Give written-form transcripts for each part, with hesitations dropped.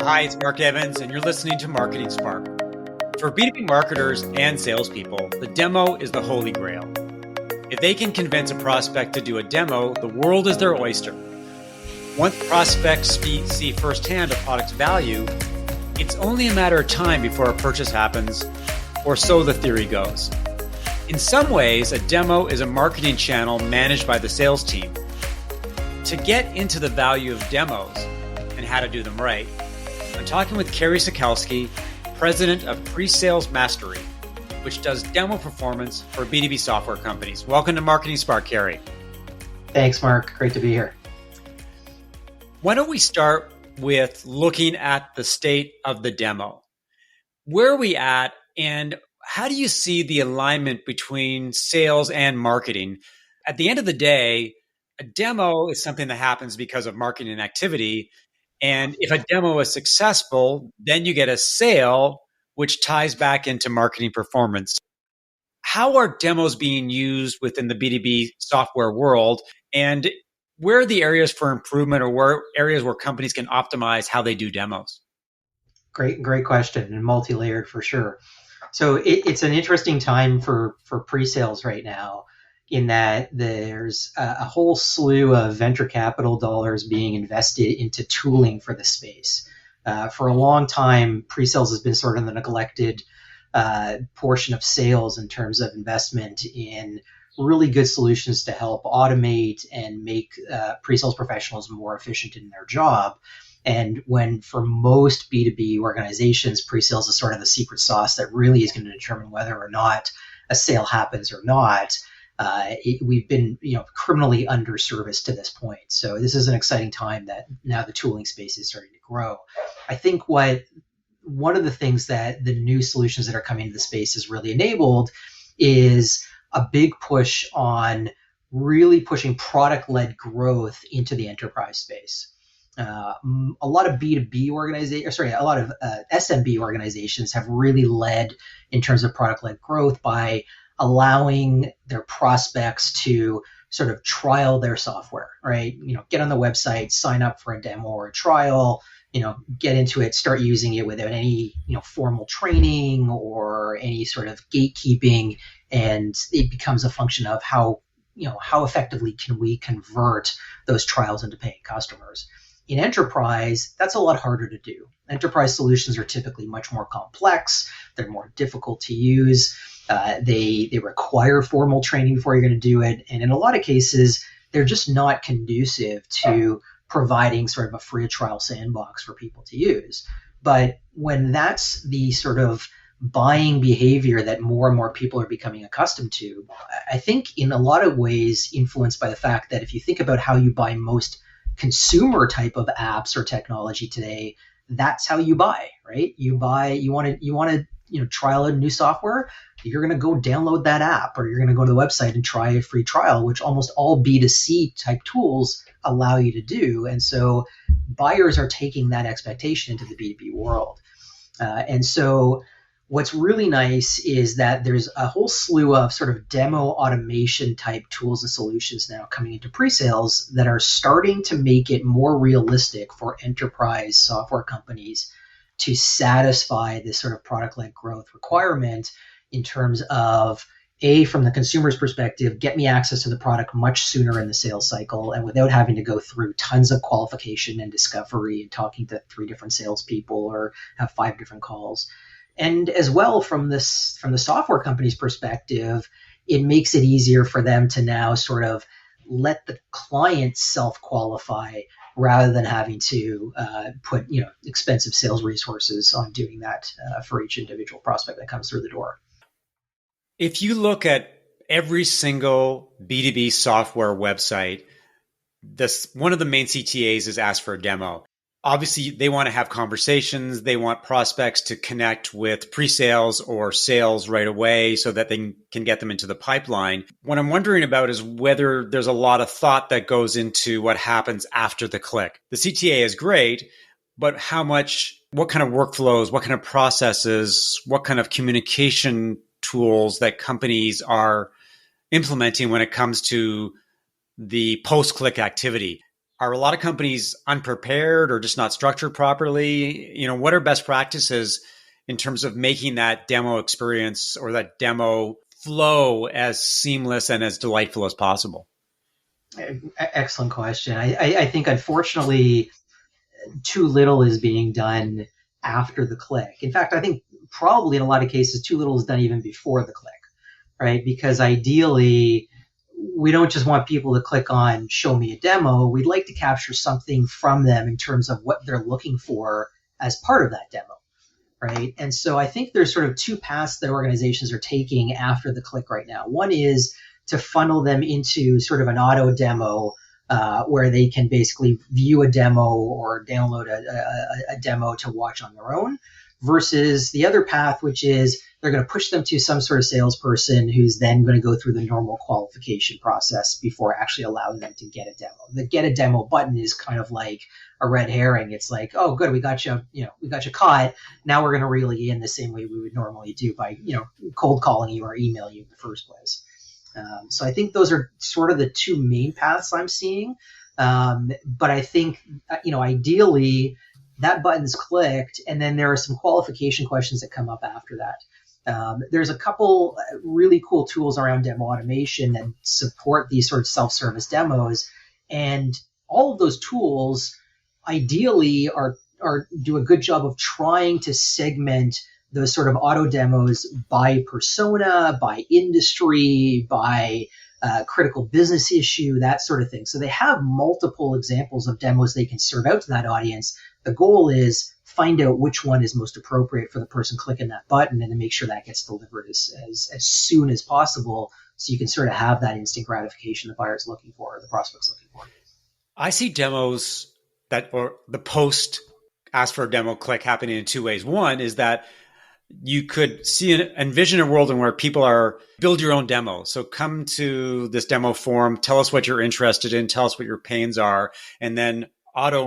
Hi, it's Mark Evans, and you're listening to Marketing Spark. For B2B marketers and salespeople, the demo is the holy grail. If they can convince a prospect to do a demo, the world is their oyster. Once prospects see firsthand a product's value, it's only a matter of time before a purchase happens, or so the theory goes. In some ways, a demo is a marketing channel managed by the sales team. To get into the value of demos and how to do them right, I'm talking with Carrie Sikowski, president of Pre-Sales Mastery, which does demo performance for B2B software companies. Welcome to Marketing Spark, Carrie. Thanks, Mark. Great to be here. Why don't we start with looking at the state of the demo? Where are we at, and how do you see the alignment between sales and marketing? At the end of the day, a demo is something that happens because of marketing activity. And if a demo is successful, then you get a sale, which ties back into marketing performance. How are demos being used within the B2B software world? And where are the areas for improvement, or where areas where companies can optimize how they do demos? Great question, and multi-layered for sure. So it's an interesting time for pre-sales right now, in that there's a whole slew of venture capital dollars being invested into tooling for the space. For a long time, pre-sales has been sort of the neglected portion of sales in terms of investment in really good solutions to help automate and make pre-sales professionals more efficient in their job. And when for most B2B organizations, pre-sales is sort of the secret sauce that really is going to determine whether or not a sale happens or not, we've been criminally underserviced to this point. So this is an exciting time that now the tooling space is starting to grow. I think one of the things that the new solutions that are coming into the space has really enabled is a big push on really pushing product-led growth into the enterprise space. A lot of B2B organizations, a lot of SMB organizations have really led in terms of product-led growth by allowing their prospects to sort of trial their software, right? Get on the website, sign up for a demo or a trial, get into it, start using it without any, formal training or any sort of gatekeeping. And it becomes a function of how effectively can we convert those trials into paying customers. In enterprise, that's a lot harder to do. Enterprise solutions are typically much more complex. They're more difficult to use. They require formal training before you're going to do it. And in a lot of cases, they're just not conducive to providing sort of a free trial sandbox for people to use. But when that's the sort of buying behavior that more and more people are becoming accustomed to, I think in a lot of ways influenced by the fact that if you think about how you buy most consumer type of apps or technology today, that's how you buy, right? You want to trial a new software, you're going to go download that app, or you're going to go to the website and try a free trial, which almost all B2C type tools allow you to do. And so buyers are taking that expectation into the B2B world. And so what's really nice is that there's a whole slew of sort of demo automation type tools and solutions now coming into pre-sales that are starting to make it more realistic for enterprise software companies to satisfy this sort of product-led growth requirement in terms of, from the consumer's perspective, get me access to the product much sooner in the sales cycle and without having to go through tons of qualification and discovery and talking to 3 different salespeople or have 5 different calls. And as well, from the software company's perspective, it makes it easier for them to now sort of let the client self-qualify rather than having to put expensive sales resources on doing that for each individual prospect that comes through the door. If you look at every single B2B software website, one of the main CTAs is ask for a demo. Obviously, they want to have conversations. They want prospects to connect with pre-sales or sales right away so that they can get them into the pipeline. What I'm wondering about is whether there's a lot of thought that goes into what happens after the click. The CTA is great, but what kind of workflows, what kind of processes, what kind of communication tools that companies are implementing when it comes to the post-click activity? Are a lot of companies unprepared or just not structured properly? What are best practices in terms of making that demo experience or that demo flow as seamless and as delightful as possible? Excellent question. I think, unfortunately, too little is being done after the click. In fact, I think probably in a lot of cases, too little is done even before the click, right? Because ideally, we don't just want people to click on show me a demo. We'd like to capture something from them in terms of what they're looking for as part of that demo, right? And so I think there's sort of two paths that organizations are taking after the click right now. One is to funnel them into sort of an auto demo where they can basically view a demo or download a demo to watch on their own, versus the other path, which is they're going to push them to some sort of salesperson who's then going to go through the normal qualification process before actually allowing them to get a demo. The get a demo button is kind of like a red herring. It's like, oh, good, we got you caught. Now we're going to reel you in the same way we would normally do by, cold calling you or emailing you in the first place. So I think those are sort of the two main paths I'm seeing. But I think, ideally that button's clicked, and then there are some qualification questions that come up after that. There's a couple really cool tools around demo automation that support these sort of self-service demos. And all of those tools ideally are do a good job of trying to segment those sort of auto demos by persona, by industry, by critical business issue, that sort of thing. So they have multiple examples of demos they can serve out to that audience. The goal is find out which one is most appropriate for the person clicking that button, and then make sure that gets delivered as soon as possible, so you can sort of have that instant gratification the buyer's looking for, or the prospect's looking for. I see demos or the post ask for a demo click happening in two ways. One is that you could envision a world in where people are build your own demo. So come to this demo form, tell us what you're interested in, tell us what your pains are, and then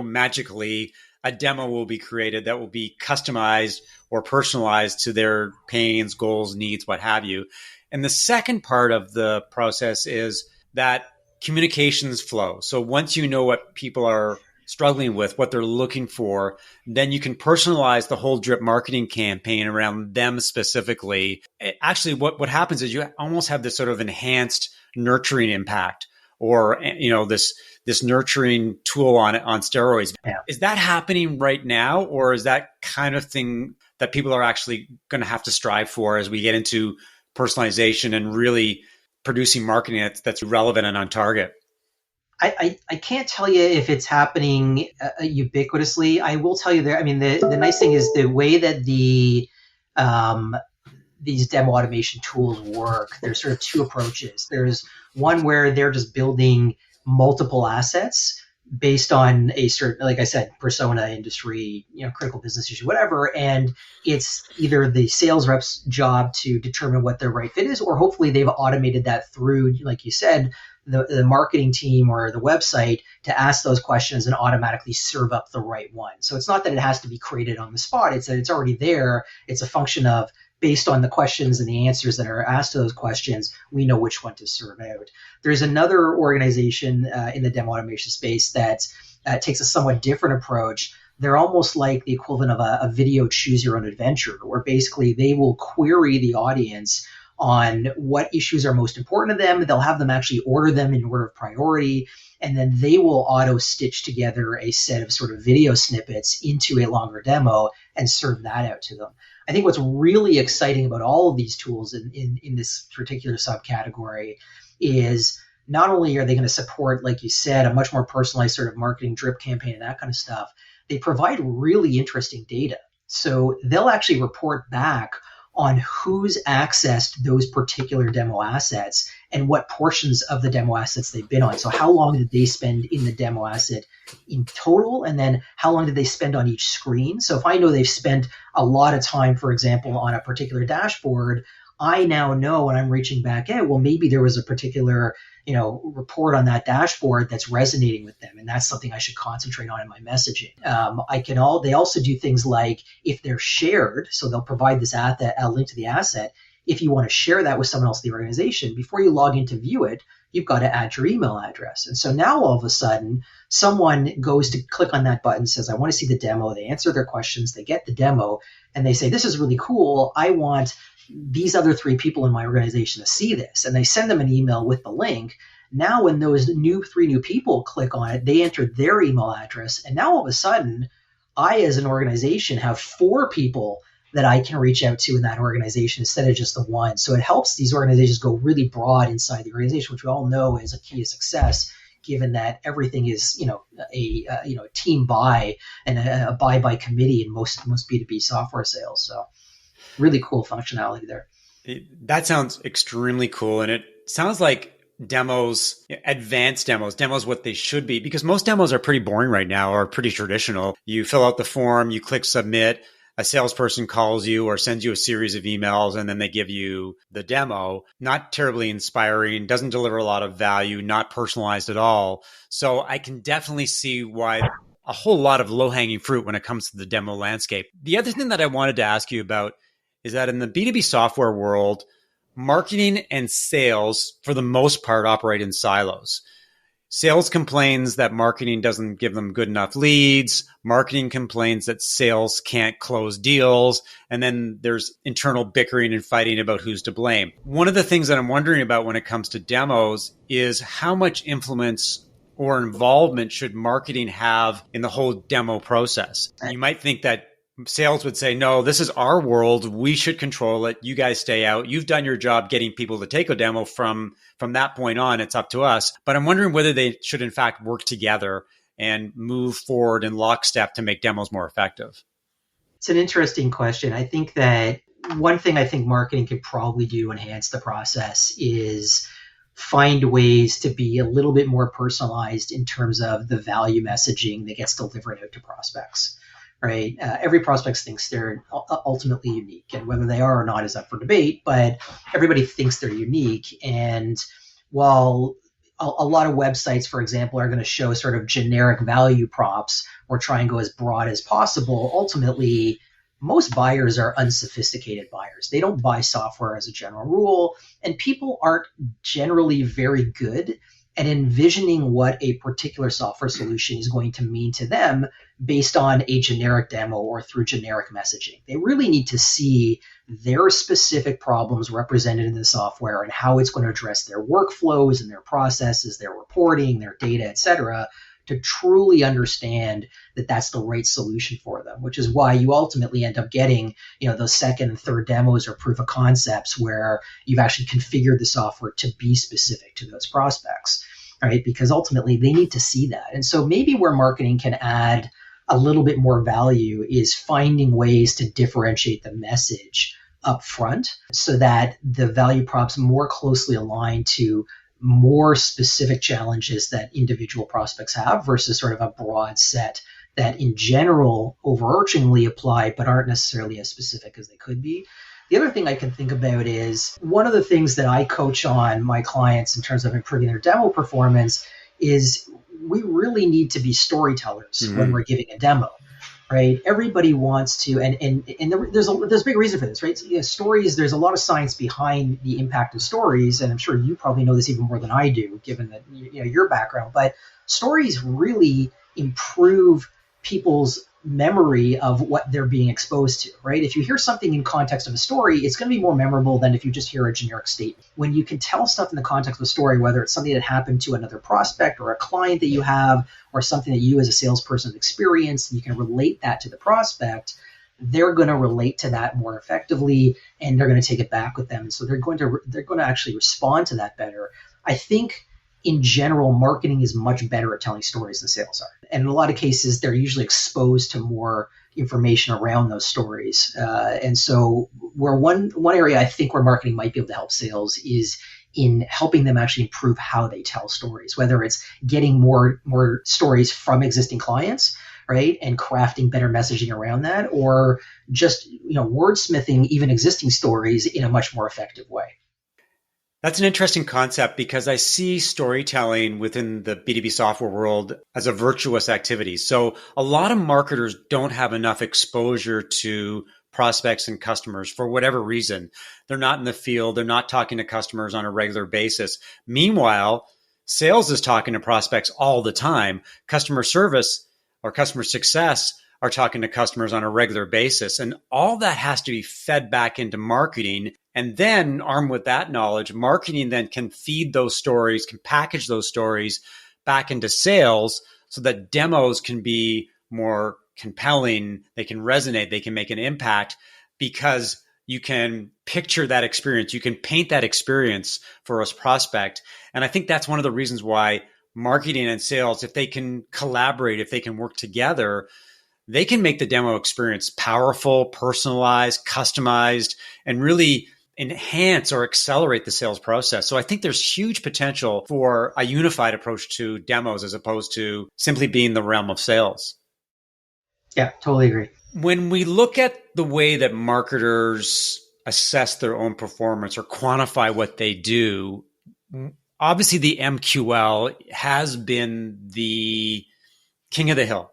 magically a demo will be created that will be customized or personalized to their pains, goals, needs, what have you. And the second part of the process is that communications flow. So once you know what people are struggling with, what they're looking for, then you can personalize the whole drip marketing campaign around them specifically. Actually, what happens is you almost have this sort of enhanced nurturing impact, or this nurturing tool on steroids. Yeah. Is that happening right now, or is that kind of thing that people are actually going to have to strive for as we get into personalization and really producing marketing that's relevant and on target? I can't tell you if it's happening ubiquitously. I will tell you there. I mean, the nice thing is the way that these demo automation tools work. There's sort of two approaches. There's one where they're just building multiple assets based on a certain, like I said, persona, industry, critical business issue, whatever. And it's either the sales rep's job to determine what their right fit is, or hopefully they've automated that through, like you said, the marketing team or the website to ask those questions and automatically serve up the right one. So it's not that it has to be created on the spot. It's that it's already there. It's a function of, based on the questions and the answers that are asked to those questions, we know which one to serve out. There's another organization in the demo automation space that takes a somewhat different approach. They're almost like the equivalent of a video choose your own adventure, where basically they will query the audience on what issues are most important to them. They'll have them actually order them in order of priority, and then they will auto stitch together a set of sort of video snippets into a longer demo and serve that out to them. I think what's really exciting about all of these tools in this particular subcategory is not only are they going to support, like you said, a much more personalized sort of marketing drip campaign and that kind of stuff, they provide really interesting data. So they'll actually report back on who's accessed those particular demo assets and what portions of the demo assets they've been on. So how long did they spend in the demo asset in total? And then how long did they spend on each screen? So if I know they've spent a lot of time, for example, on a particular dashboard, I now know when I'm reaching back out, well, maybe there was a particular report on that dashboard that's resonating with them, and that's something I should concentrate on in my messaging. They also do things like, if they're shared, so they'll provide this a link to the asset. If you want to share that with someone else in the organization, before you log in to view it, you've got to add your email address. And so now all of a sudden, someone goes to click on that button, says, I want to see the demo. They answer their questions, they get the demo, and they say, this is really cool. I want these other 3 people in my organization to see this. And they send them an email with the link. Now, when those 3 new people click on it, they enter their email address. And now all of a sudden, I, as an organization, have 4 people that I can reach out to in that organization instead of just the one. So it helps these organizations go really broad inside the organization, which we all know is a key to success, given that everything is, a team buy and a buy by committee in most B2B software sales. So really cool functionality there. That sounds extremely cool. And it sounds like demos, advanced demos, what they should be, because most demos are pretty boring right now or pretty traditional. You fill out the form, you click submit, a salesperson calls you or sends you a series of emails, and then they give you the demo. Not terribly inspiring, doesn't deliver a lot of value, not personalized at all. So I can definitely see why a whole lot of low-hanging fruit when it comes to the demo landscape. The other thing that I wanted to ask you about is that in the B2B software world, marketing and sales, for the most part, operate in silos. Sales complains that marketing doesn't give them good enough leads. Marketing complains that sales can't close deals. And then there's internal bickering and fighting about who's to blame. One of the things that I'm wondering about when it comes to demos is how much influence or involvement should marketing have in the whole demo process? You might think that sales would say, no, this is our world. We should control it. You guys stay out. You've done your job getting people to take a demo. From that point on, it's up to us. But I'm wondering whether they should, in fact, work together and move forward in lockstep to make demos more effective. It's an interesting question. I think that one thing I think marketing could probably do to enhance the process is find ways to be a little bit more personalized in terms of the value messaging that gets delivered out to prospects. Right? Every prospect thinks they're ultimately unique, and whether they are or not is up for debate, but everybody thinks they're unique. And while a lot of websites, for example, are going to show sort of generic value props or try and go as broad as possible, ultimately, most buyers are unsophisticated buyers. They don't buy software as a general rule, and people aren't generally very good at envisioning what a particular software solution is going to mean to them based on a generic demo or through generic messaging. They really need to see their specific problems represented in the software and how it's going to address their workflows and their processes, their reporting, their data, et cetera, to truly understand that that's the right solution for them, which is why you ultimately end up getting, those second and third demos or proof of concepts where you've actually configured the software to be specific to those prospects, right? Because ultimately they need to see that. And so maybe where marketing can add a little bit more value is finding ways to differentiate the message up front so that the value props more closely align to more specific challenges that individual prospects have versus sort of a broad set that in general overarchingly apply but aren't necessarily as specific as they could be. The other thing I can think about is one of the things that I coach on my clients in terms of improving their demo performance is we really need to be storytellers when we're giving a demo. Right, everybody wants to, and there's a big reason for this, right? So, stories. There's a lot of science behind the impact of stories, and I'm sure you probably know this even more than I do, given that your background. But stories really improve people's memory of what they're being exposed to, right? If you hear something in context of a story, it's going to be more memorable than if you just hear a generic statement. When you can tell stuff in the context of a story, whether it's something that happened to another prospect or a client that you have, or something that you as a salesperson have experienced, and you can relate that to the prospect, they're going to relate to that more effectively, and they're going to take it back with them. And so they're going to actually respond to that better. I think in general, marketing is much better at telling stories than sales are. And in a lot of cases, they're usually exposed to more information around those stories. And so where one area I think where marketing might be able to help sales is in helping them actually improve how they tell stories, whether it's getting more stories from existing clients, right, and crafting better messaging around that, or just wordsmithing even existing stories in a much more effective way. That's an interesting concept because I see storytelling within the B2B software world as a virtuous activity. So a lot of marketers don't have enough exposure to prospects and customers for whatever reason. They're not in the field. They're not talking to customers on a regular basis. Meanwhile, sales is talking to prospects all the time. Customer service or customer success are talking to customers on a regular basis. And all that has to be fed back into marketing. And then armed with that knowledge, marketing then can feed those stories, can package those stories back into sales so that demos can be more compelling. They can resonate. They can make an impact because you can picture that experience. You can paint that experience for a prospect. And I think that's one of the reasons why marketing and sales, if they can collaborate, if they can work together, they can make the demo experience powerful, personalized, customized, and really enhance or accelerate the sales process. So I think there's huge potential for a unified approach to demos as opposed to simply being the realm of sales. Yeah, totally agree. When we look at the way that marketers assess their own performance or quantify what they do, obviously the MQL has been the king of the hill.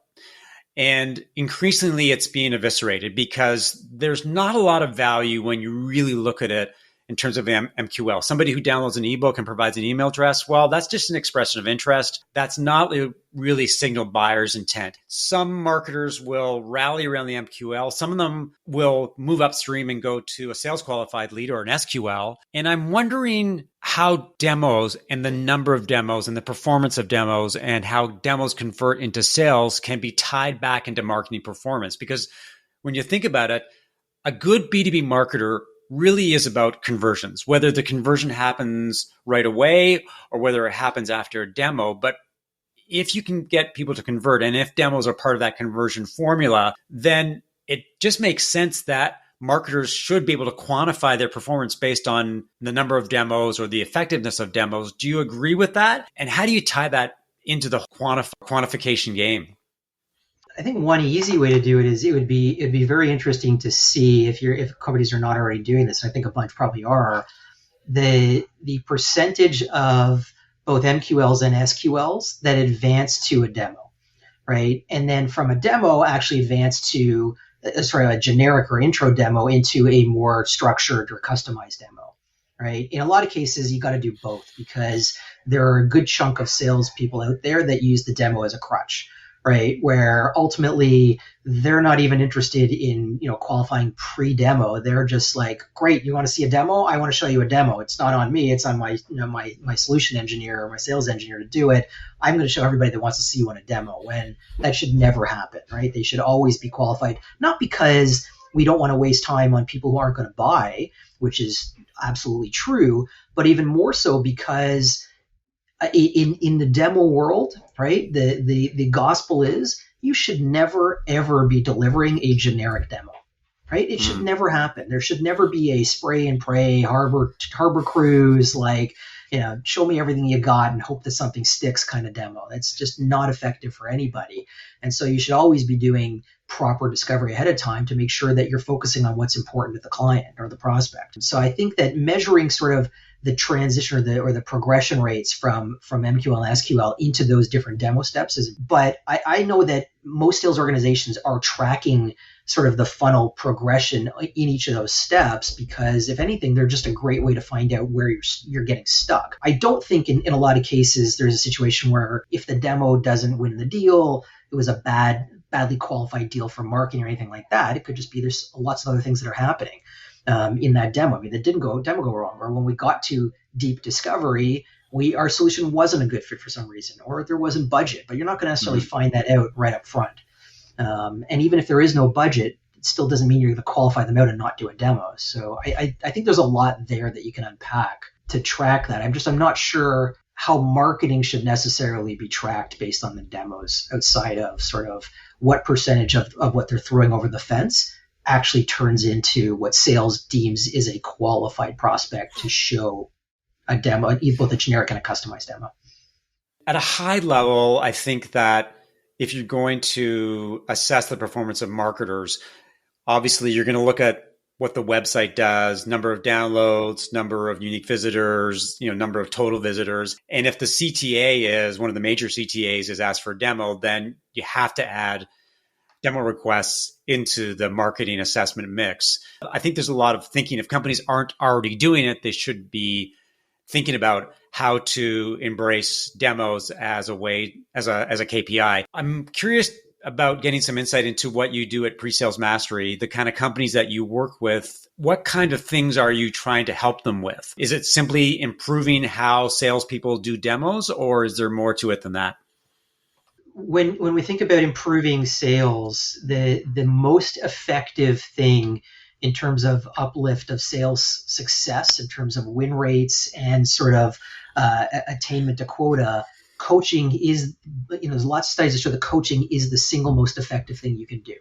And increasingly, it's being eviscerated because there's not a lot of value when you really look at it in terms of MQL. Somebody who downloads an ebook and provides an email address, well, that's just an expression of interest. That's not really signal buyer's intent. Some marketers will rally around the MQL. Some of them will move upstream and go to a sales qualified lead or an SQL. And I'm wondering how demos and the number of demos and the performance of demos and how demos convert into sales can be tied back into marketing performance. Because when you think about it, a good B2B marketer really is about conversions, whether the conversion happens right away or whether it happens after a demo. But if you can get people to convert, and if demos are part of that conversion formula, then it just makes sense that marketers should be able to quantify their performance based on the number of demos or the effectiveness of demos. Do you agree with that? And how do you tie that into the quantification game? I think one easy way to do it is it'd be very interesting to see if companies are not already doing this. And I think a bunch probably are, the percentage of both MQLs and SQLs that advance to a demo, right? And then from a demo actually advance to a generic or intro demo into a more structured or customized demo, right? In a lot of cases, you got to do both because there are a good chunk of salespeople out there that use the demo as a crutch, right? Where ultimately they're not even interested in, qualifying pre-demo. They're just like, great, you want to see a demo? I want to show you a demo. It's not on me. It's on my, my solution engineer or my sales engineer to do it. I'm going to show everybody that wants to see you on a demo, when that should never happen, right? They should always be qualified, not because we don't want to waste time on people who aren't going to buy, which is absolutely true, but even more so because in the demo world, right, the gospel is you should never, ever be delivering a generic demo, right? It should never happen. There should never be a spray and pray harbor cruise, like, show me everything you got and hope that something sticks kind of demo. That's just not effective for anybody. And so you should always be doing proper discovery ahead of time to make sure that you're focusing on what's important to the client or the prospect. So I think that measuring sort of the transition or the progression rates from MQL and SQL into those different demo steps but I know that most sales organizations are tracking sort of the funnel progression in each of those steps, because if anything, they're just a great way to find out where you're getting stuck. I don't think in a lot of cases there's a situation where if the demo doesn't win the deal, it was a badly qualified deal for marketing or anything like that. It could just be there's lots of other things that are happening in that demo. I mean, that didn't go wrong, or when we got to deep discovery, our solution wasn't a good fit for some reason, or there wasn't budget. But you're not going to necessarily find that out right up front. And even if there is no budget, it still doesn't mean you're going to qualify them out and not do a demo. So I think there's a lot there that you can unpack to track that. I'm not sure how marketing should necessarily be tracked based on the demos, outside of sort of what percentage of what they're throwing over the fence actually turns into what sales deems is a qualified prospect to show a demo, both a generic and a customized demo. At a high level, I think that if you're going to assess the performance of marketers, obviously you're going to look at what the website does, number of downloads, number of unique visitors, number of total visitors. And if the CTA is, one of the major CTAs is asked for a demo, then you have to add demo requests into the marketing assessment mix. I think there's a lot of thinking if companies aren't already doing it, they should be thinking about how to embrace demos as a way, as a KPI. I'm curious about getting some insight into what you do at Pre-Sales Mastery, the kind of companies that you work with. What kind of things are you trying to help them with? Is it simply improving how salespeople do demos, or is there more to it than that? When we think about improving sales, the most effective thing in terms of uplift of sales success, in terms of win rates and sort of attainment to quota, coaching is, there's lots of studies that show that coaching is the single most effective thing you can do.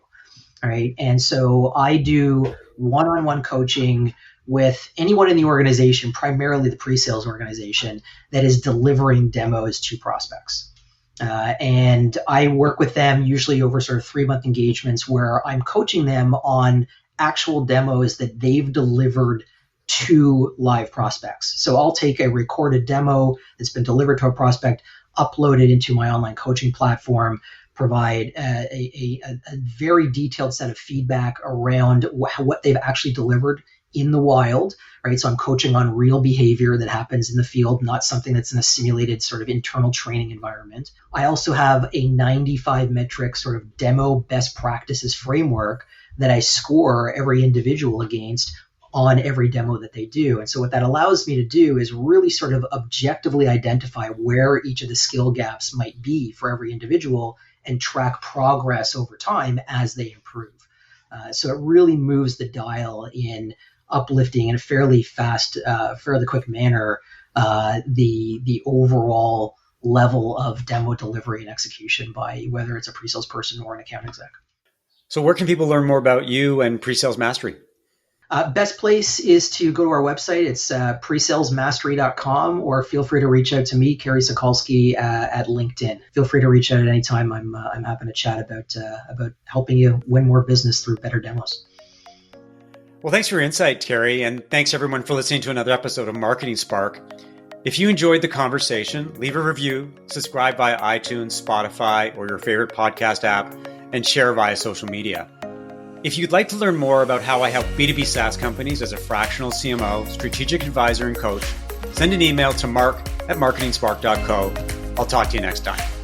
All right. And so I do one-on-one coaching with anyone in the organization, primarily the pre-sales organization, that is delivering demos to prospects. And I work with them usually over sort of 3-month engagements where I'm coaching them on actual demos that they've delivered to live prospects. So I'll take a recorded demo that's been delivered to a prospect, upload it into my online coaching platform, provide a very detailed set of feedback around what they've actually delivered in the wild, right? So I'm coaching on real behavior that happens in the field, not something that's in a simulated sort of internal training environment. I also have a 95 metric sort of demo best practices framework that I score every individual against on every demo that they do. And so what that allows me to do is really sort of objectively identify where each of the skill gaps might be for every individual and track progress over time as they improve. So it really moves the dial in uplifting in a fairly fast, fairly quick manner, the overall level of demo delivery and execution by whether it's a pre-sales person or an account exec. So where can people learn more about you and Pre-Sales Mastery? Best place is to go to our website. It's presalesmastery.com, or feel free to reach out to me, Kerry Sokolsky, at LinkedIn. Feel free to reach out at any time. I'm happy to chat about helping you win more business through better demos. Well, thanks for your insight, Kerry, and thanks everyone for listening to another episode of Marketing Spark. If you enjoyed the conversation, leave a review, subscribe via iTunes, Spotify, or your favorite podcast app, and share via social media. If you'd like to learn more about how I help B2B SaaS companies as a fractional CMO, strategic advisor, and coach, send an email to mark@marketingspark.co. I'll talk to you next time.